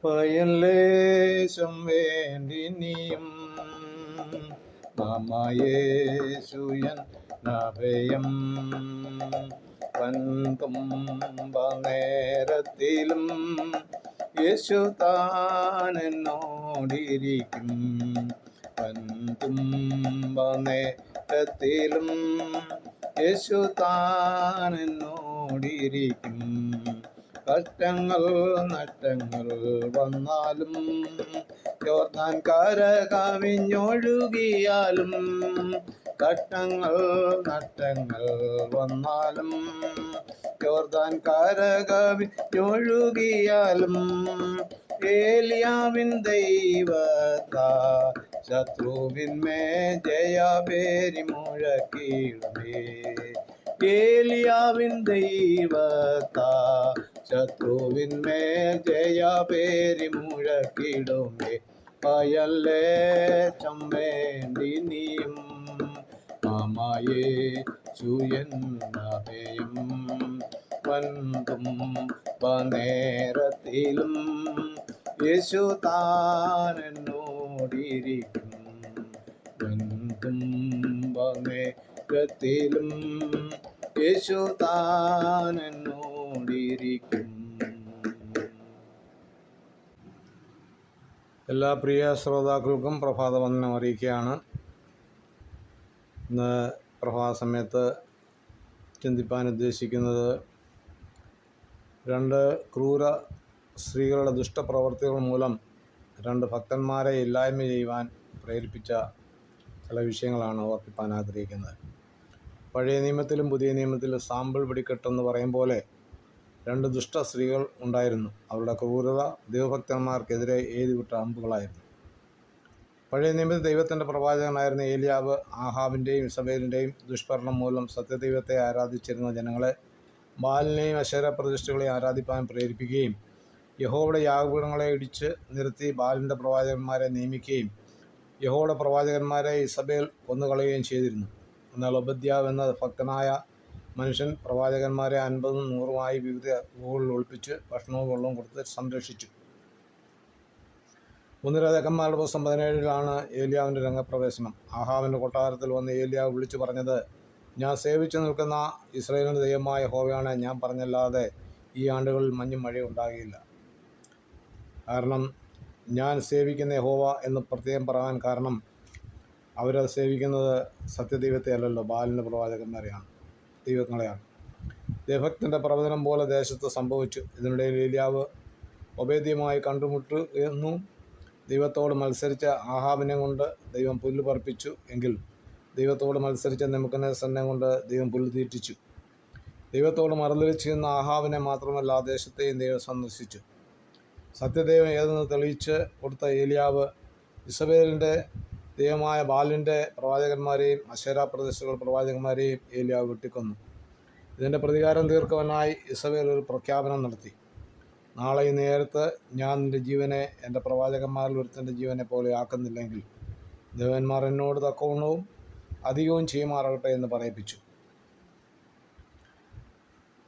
പയലേശം വേണ്ടിനിയും മാമയേശുയൻ നഭയം വൻതുമ്പ നേരത്തിലും യേശു താനെന്നോടിരിക്കും. വൻതുമ്പ നേരത്തിലും യേശു താനെന്നോടിരിക്കും. കഷ്ടങ്ങൾ നഷ്ടങ്ങൾ വന്നാലും യോർദാൻ കര കവിഞ്ഞൊഴുകിയാലും കഷ്ടങ്ങൾ നഷ്ടങ്ങൾ വന്നാലും യോർദാൻ കര കവിഞ്ഞൊഴുകിയാലും ഏലിയാവിൻ ദൈവത്താ ശത്രുവിന്മേ ജയപേരി മുഴക്കിയിടുമേ. ഏലിയാവിൻ ദൈവത്താ ശത്രുവിന്മേൽ ജയപേരി മുഴക്കിടുമേ. പയലേശം വേണ്ടിനിയും മാമയേശുയൻ നഭയം വൻതുമ്പ നേരത്തിലും യേശു താനെന്നോടിരിക്കും. വൻതുമ്പ നേരത്തിലും യേശു താനെന്നോടിരിക്കും. എല്ലാ പ്രിയ ശ്രോതാക്കൾക്കും പ്രഭാതവന്ദനം അറിയിക്കുകയാണ്. ഇന്ന് പ്രഭാത സമയത്ത് ചിന്തിപ്പാൻ ഉദ്ദേശിക്കുന്നത് രണ്ട് ക്രൂര സ്ത്രീകളുടെ ദുഷ്ടപ്രവർത്തികൾ മൂലം രണ്ട് ഭക്തന്മാരെ ഇല്ലായ്മ ചെയ്യുവാൻ പ്രേരിപ്പിച്ച ചില വിഷയങ്ങളാണ് ഓർപ്പിപ്പാൻ ആഗ്രഹിക്കുന്നത്. പഴയ നിയമത്തിലും പുതിയ നിയമത്തിലും സാമ്പിൾ വെടിക്കെട്ടെന്ന് പറയും പോലെ രണ്ട് ദുഷ്ട സ്ത്രീകൾ ഉണ്ടായിരുന്നു. അവരുടെ ക്രൂരത ദൈവഭക്തന്മാർക്കെതിരെ എഴുതിവിട്ട അമ്പുകളായിരുന്നു. പഴയ നിയമത്തിൽ ദൈവത്തിൻ്റെ പ്രവാചകനായിരുന്ന ഏലിയാവ് ആഹാബിൻ്റെയും ഇസബേലിൻ്റെയും ദുഷ്ഭരണം മൂലം സത്യദൈവത്തെ ആരാധിച്ചിരുന്ന ജനങ്ങളെ ബാലിനെയും അശേര പ്രതിഷ്ഠകളെയും ആരാധിപ്പാൻ പ്രേരിപ്പിക്കുകയും യഹോവയുടെ യാഗപീഠങ്ങളെ ഇടിച്ച് നിരത്തി ബാലിൻ്റെ പ്രവാചകന്മാരെ നിയമിക്കുകയും യഹോവയുടെ പ്രവാചകന്മാരെ ഇസബേൽ കൊന്നുകളയുകയും ചെയ്തിരുന്നു. എന്നാൽ ഒബദ്യാവ് എന്ന ഭക്തനായ മനുഷ്യൻ പ്രവാചകന്മാരെ 50ഉം 100ഉമായി വിവിധ ഗുഹകളിൽ ഒളിപ്പിച്ച് ഭക്ഷണവും വെള്ളവും കൊടുത്ത് സംരക്ഷിച്ചു. 1 രാജാക്കന്മാരുടെ പുസ്തകം 17 ഏലിയാവിൻ്റെ രംഗപ്രവേശനം. ആഹാബിൻ്റെ കൊട്ടാരത്തിൽ വന്ന് ഏലിയാവ് വിളിച്ചു പറഞ്ഞത്, ഞാൻ സേവിച്ചു നിൽക്കുന്ന ഇസ്രായേലിൻ്റെ ദൈവമായ യഹോവയാണ് ഞാൻ പറഞ്ഞല്ലാതെ ഈ ആണ്ടുകളിൽ മഞ്ഞും മഴയും ഉണ്ടാകുകയില്ല. കാരണം ഞാൻ സേവിക്കുന്ന യഹോവ എന്ന് പ്രത്യേകം പറയാൻ കാരണം അവരത് സേവിക്കുന്നത് സത്യദൈവത്തെ അല്ലല്ലോ, ബാലിൻ്റെ പ്രവാചകന്മാരെയാണ്, ദൈവങ്ങളെയാണ്. ദൈവഭക്തൻ്റെ പ്രവചനം പോലെ ദേശത്ത് സംഭവിച്ചു. ഇതിനിടയിൽ ഏലിയാവ് ഒബേദ്യമായി കണ്ടുമുട്ടു എന്നും ദൈവത്തോട് മത്സരിച്ച ആഹാബിനെ കൊണ്ട് ദൈവം പുല്ല് പറപ്പിച്ചു. എങ്കിൽ ദൈവത്തോട് മത്സരിച്ച നെബൂഖദ്നേസറിനെ കൊണ്ട് ദൈവം പുല്ല് തീറ്റിച്ചു. ദൈവത്തോട് മറുതലിച്ചിരുന്ന ആഹാബിനെ മാത്രമല്ല ആ ദേശത്തെയും ദൈവം സന്ദർശിച്ചു. സത്യദൈവം ഏതെന്ന് തെളിയിച്ച് കൊടുത്ത ഏലിയാവ് ഇസബേലിൻ്റെ ദൈവമായ ബാലിൻ്റെ പ്രവാചകന്മാരെയും അശേര പ്രതിഷ്ഠകൾ പ്രവാചകന്മാരെയും ഏലിയാവ് വെട്ടിക്കൊന്നു. ഇതിൻ്റെ പ്രതികാരം തീർക്കുവാനായി ഇസബേൽ ഒരു പ്രഖ്യാപനം നടത്തി. നാളെ ഈ നേരത്ത് ഞാൻ നിൻ്റെ ജീവനെ എൻ്റെ പ്രവാചകന്മാരിൽ ഒരുത്തൻ്റെ ജീവനെ പോലെ ആക്കുന്നില്ലെങ്കിൽ ദേവന്മാർ എന്നോട് തക്കവണ്ണവും അധികവും ചെയ്യുമാറാകട്ടെ എന്ന് പറയിപ്പിച്ചു.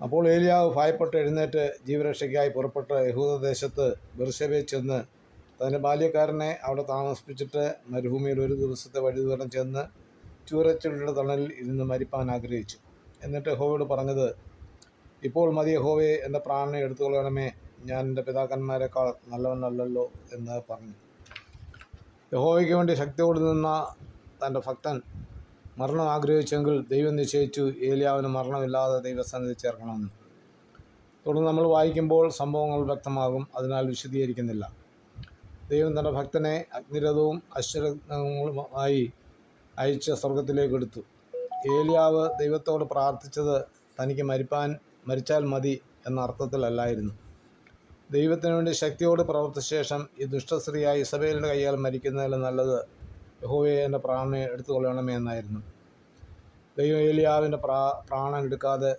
അപ്പോൾ ഏലിയാവ് ഭയപ്പെട്ട് എഴുന്നേറ്റ് ജീവരക്ഷയ്ക്കായി പുറപ്പെട്ട് യഹൂദദേശത്ത് ബെർശേബയിൽ ചെന്ന് തൻ്റെ ബാല്യക്കാരനെ അവിടെ താമസിപ്പിച്ചിട്ട് മരുഭൂമിയിൽ ഒരു ദിവസത്തെ വഴിദൂരം ചെന്ന് ചൂരച്ചെടിയുടെ തണലിൽ ഇരുന്ന് മരിപ്പാൻ ആഗ്രഹിച്ചു. എന്നിട്ട് യഹോവയോട് പറഞ്ഞത്, ഇപ്പോൾ മതി യഹോവയെ, എൻ്റെ പ്രാണനെ എടുത്തുകൊള്ളണമേ, ഞാൻ എൻ്റെ പിതാക്കന്മാരെക്കാൾ നല്ലവനല്ലല്ലോ എന്ന് പറഞ്ഞു. യഹോവയ്ക്ക് വേണ്ടി ശക്തിയോട് നിന്ന തൻ്റെ ഭക്തൻ മരണം ആഗ്രഹിച്ചെങ്കിൽ ദൈവം നിശ്ചയിച്ചു ഏലിയാവിന് മരണമില്ലാതെ ദൈവസന്നിധി ചേർക്കണമെന്ന്. തുടർന്ന് നമ്മൾ വായിക്കുമ്പോൾ സംഭവങ്ങൾ വ്യക്തമാകും, അതിനാൽ വിശദീകരിക്കുന്നില്ല. ദൈവം തൻ്റെ ഭക്തനെ അഗ്നിരഥവും അശ്വരഥങ്ങളുമായി അയച്ച് സ്വർഗത്തിലേക്ക് എടുത്തു. ഏലിയാവ് ദൈവത്തോട് പ്രാർത്ഥിച്ചത് തനിക്ക് മരിച്ചാൽ മതി എന്ന അർത്ഥത്തിലല്ലായിരുന്നു. ദൈവത്തിനു വേണ്ടി ശക്തിയോട് പ്രവർത്തിച്ച ശേഷം ഈ ദുഷ്ടസ്ത്രീയായ ഇസബേലിൻ്റെ കയ്യാൽ മരിക്കുന്നതിലും നല്ലത് യഹോവയെ എൻ്റെ പ്രാണനെ എടുത്തുകൊള്ളണമേ എന്നായിരുന്നു. ദൈവം ഏലിയാവിൻ്റെ പ്രാണൻ എടുക്കാതെ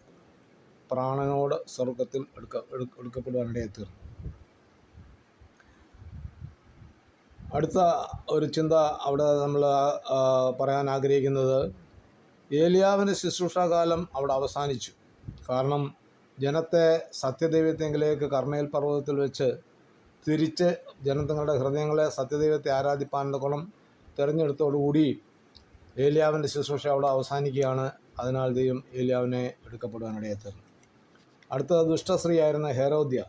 പ്രാണനോട് സ്വർഗത്തിൽ എടുക്കപ്പെടുവാനിടയായി തീർന്നു. അടുത്ത ഒരു ചിന്ത അവിടെ നമ്മൾ പറയാൻ ആഗ്രഹിക്കുന്നത്, ഏലിയാവിൻ്റെ ശുശ്രൂഷാകാലം അവിടെ അവസാനിച്ചു. കാരണം ജനത്തെ സത്യദൈവത്തെങ്കിലേക്ക് കർമ്മേൽ പർവ്വതത്തിൽ വെച്ച് തിരിച്ച് ജനതങ്ങളുടെ ഹൃദയങ്ങളെ സത്യദൈവത്തെ ആരാധിപ്പാനുള്ള ഗുണം തിരഞ്ഞെടുത്തോടുകൂടി ഏലിയാവിൻ്റെ ശുശ്രൂഷ അവിടെ അവസാനിക്കുകയാണ്. അതിനാൽ ദൈവം ഏലിയാവിനെ എടുക്കപ്പെടുവാനിടയെത്തുന്നു. അടുത്തത് ദുഷ്ടസ്ത്രീയായിരുന്ന ഹെരോദ്യ.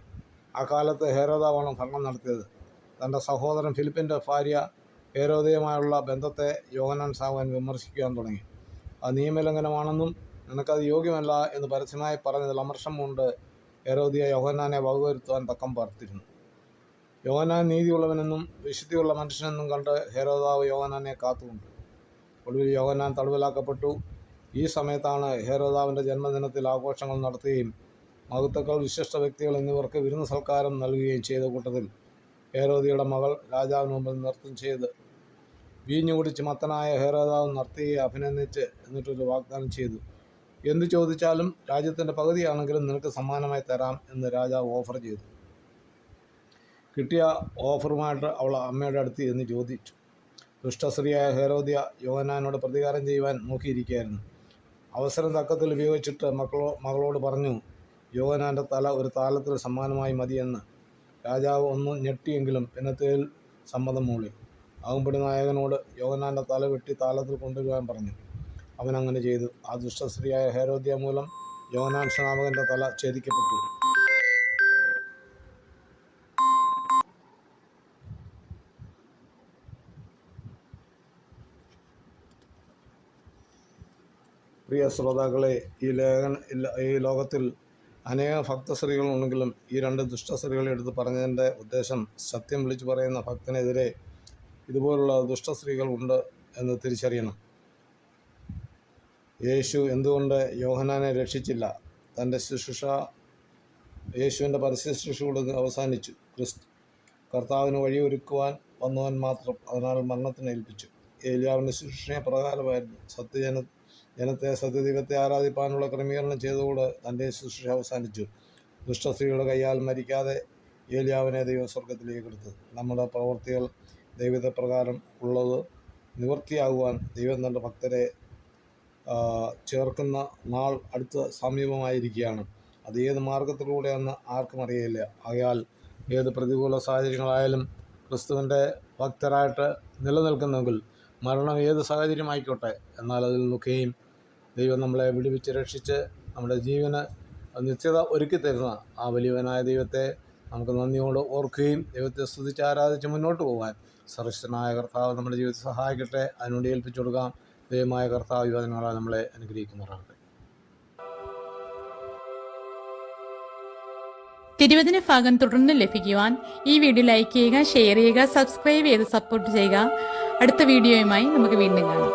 ആ കാലത്ത് ഹെരോദാവാണ് ഭരണം നടത്തിയത്. തൻ്റെ സഹോദരൻ ഫിലിപ്പിൻ്റെ ഭാര്യ ഹെരോദയുമായുള്ള ബന്ധത്തെ യോഹന്നാൻ സ്നാപകൻ വിമർശിക്കുവാൻ തുടങ്ങി. അത് നിയമലംഘനമാണെന്നും നിനക്കത് യോഗ്യമല്ല എന്ന് പരസ്യമായി പറഞ്ഞതിൽ അമർഷം കൊണ്ട് ഹെരോദിയ യോഹന്നാനെ വകവരുത്തുവാൻ തക്കം പാർത്തിരുന്നു. യോഹന്നാൻ നീതിയുള്ളവനെന്നും വിശുദ്ധിയുള്ള മനുഷ്യനെന്നും കണ്ട് ഹെരോദാവ് യോഹന്നാനെ കാത്തുകൊണ്ട് ഒടുവിൽ യോഹന്നാൻ തടവിലാക്കപ്പെട്ടു. ഈ സമയത്താണ് ഹെരോദാവിൻ്റെ ജന്മദിനത്തിൽ ആഘോഷങ്ങൾ നടത്തുകയും മഹത്തുക്കൾ, വിശിഷ്ട വ്യക്തികൾ എന്നിവർക്ക് വിരുന്ന് സൽക്കാരം നൽകുകയും ചെയ്ത കൂട്ടത്തിൽ ഹെരോദിയുടെ മകൾ രാജാവിന് മുമ്പിൽ നൃത്തം ചെയ്ത് വീഞ്ഞു കുടിച്ച് മത്തനായ ഹെരോദാവ് നർത്തകിയെ അഭിനന്ദിച്ച് എന്നിട്ടൊരു വാഗ്ദാനം ചെയ്തു. എന്തു ചോദിച്ചാലും രാജ്യത്തിൻ്റെ പകുതിയാണെങ്കിലും നിനക്ക് സമ്മാനമായി തരാം എന്ന് രാജാവ് ഓഫർ ചെയ്തു. കിട്ടിയ ഓഫറുമായിട്ട് അവൾ അമ്മയുടെ അടുത്ത് എന്ന് ചോദിച്ചു. ദുഷ്ടസ്ത്രീയായ ഹെരോദ്യ യോഹന്നാനോട് പ്രതികാരം ചെയ്യുവാൻ നോക്കിയിരിക്കുകയായിരുന്നു. അവസരം തക്കത്തിൽ ഉപയോഗിച്ചിട്ട് മകളോട് പറഞ്ഞു, യോഹന്നാൻ്റെ തല ഒരു താലത്തിൽ സമ്മാനമായി മതിയെന്ന്. രാജാവ് ഒന്ന് ഞെട്ടിയെങ്കിലും പിന്നത്തേൽ സമ്മതം മൂളി. ആകുമ്പടി നായകനോട് യോഹന്നാൻ്റെ തല വെട്ടി താലത്തിൽ കൊണ്ടുവരുവാൻ പറഞ്ഞു. അവൻ അങ്ങനെ ചെയ്തു. ആ ദുഷ്ടസ്ത്രീയായ ഹെരോദ്യ മൂലം യോഹന്നാൻ സ്നാപകൻ്റെ തല ഛേദിക്കപ്പെട്ടു. പ്രിയ ശ്രോതാക്കളെ, ഈ ലോകത്തിൽ അനേക ഭക്തസ്ത്രീകളുണ്ടെങ്കിലും ഈ രണ്ട് ദുഷ്ടസ്ത്രീകളെ എടുത്ത് പറഞ്ഞതിൻ്റെ ഉദ്ദേശം സത്യം വിളിച്ചു പറയുന്ന ഭക്തനെതിരെ ഇതുപോലുള്ള ദുഷ്ടസ്ത്രീകൾ ഉണ്ട് എന്ന് തിരിച്ചറിയണം. യേശു എന്തുകൊണ്ട് യോഹന്നാനെ രക്ഷിച്ചില്ല? തൻ്റെ ശുശ്രൂഷ, യേശുവിൻ്റെ പരസ്യ ശുശ്രൂഷയോട് അവസാനിച്ചു. കർത്താവിന് വഴിയൊരുക്കുവാൻ വന്നവൻ മാത്രം, അതിനാൽ മരണത്തിന് ഏൽപ്പിച്ചു. ഏലിയാവിൻ്റെ ശുശ്രൂഷയെ പ്രകാരമായിരുന്നു. ജനത്തെ സത്യദൈവത്തെ ആരാധിപ്പാനുള്ള ക്രമീകരണം ചെയ്തുകൊണ്ട് തൻ്റെ ശുശ്രൂഷ അവസാനിച്ചു. ദുഷ്ടസ്ത്രീകളുടെ കയ്യാൽ മരിക്കാതെ ഏലിയാവിനെ ദൈവസ്വർഗത്തിലേക്ക് എടുത്തു. നമ്മുടെ പ്രവൃത്തികൾ ദൈവപ്രകാരം ഉള്ളത് നിവൃത്തിയാകുവാൻ ദൈവം തൻ്റെ ഭക്തരെ ചേർക്കുന്ന നാൾ അടുത്ത സമീപമായിരിക്കുകയാണ്. അത് ഏത് മാർഗത്തിലൂടെയെന്ന് ആർക്കും അറിയില്ല. ആകയാൽ ഏത് പ്രതികൂല സാഹചര്യങ്ങളായാലും ക്രിസ്തുവിൻ്റെ ഭക്തരായിട്ട് നിലനിൽക്കുന്നെങ്കിൽ മരണം ഏത് സാഹചര്യമായിക്കോട്ടെ, എന്നാൽ അതിൽ നിന്നൊക്കെയും ദൈവം നമ്മളെ വിടുവിച്ച് രക്ഷിച്ച് നമ്മുടെ ജീവന് നിത്യത ഒരുക്കി തരുന്ന ആ വലിയവനായ ദൈവത്തെ നമുക്ക് നന്ദിയോട് ഓർക്കുകയും ദൈവത്തെ സ്തുതിച്ച് ആരാധിച്ച് മുന്നോട്ട് പോകാൻ സർവശക്തനായ കർത്താവ് നമ്മുടെ ജീവിതത്തെ സഹായിക്കട്ടെ. അതിനുവേണ്ടി ഏൽപ്പിച്ചു കൊടുക്കാം. ദൈവമായ കർത്താവ് യുവജനങ്ങളാൽ നമ്മളെ അനുഗ്രഹിക്കുമാറാകട്ടെ. തിരുവചന ഭാഗം തുടർന്ന് ലഭിക്കുവാൻ ഈ വീഡിയോ ലൈക്ക് ചെയ്യുക, ഷെയർ ചെയ്യുക, സബ്സ്ക്രൈബ് ചെയ്ത് സപ്പോർട്ട് ചെയ്യുക. അടുത്ത വീഡിയോയുമായി നമുക്ക് വീണ്ടും കാണാം.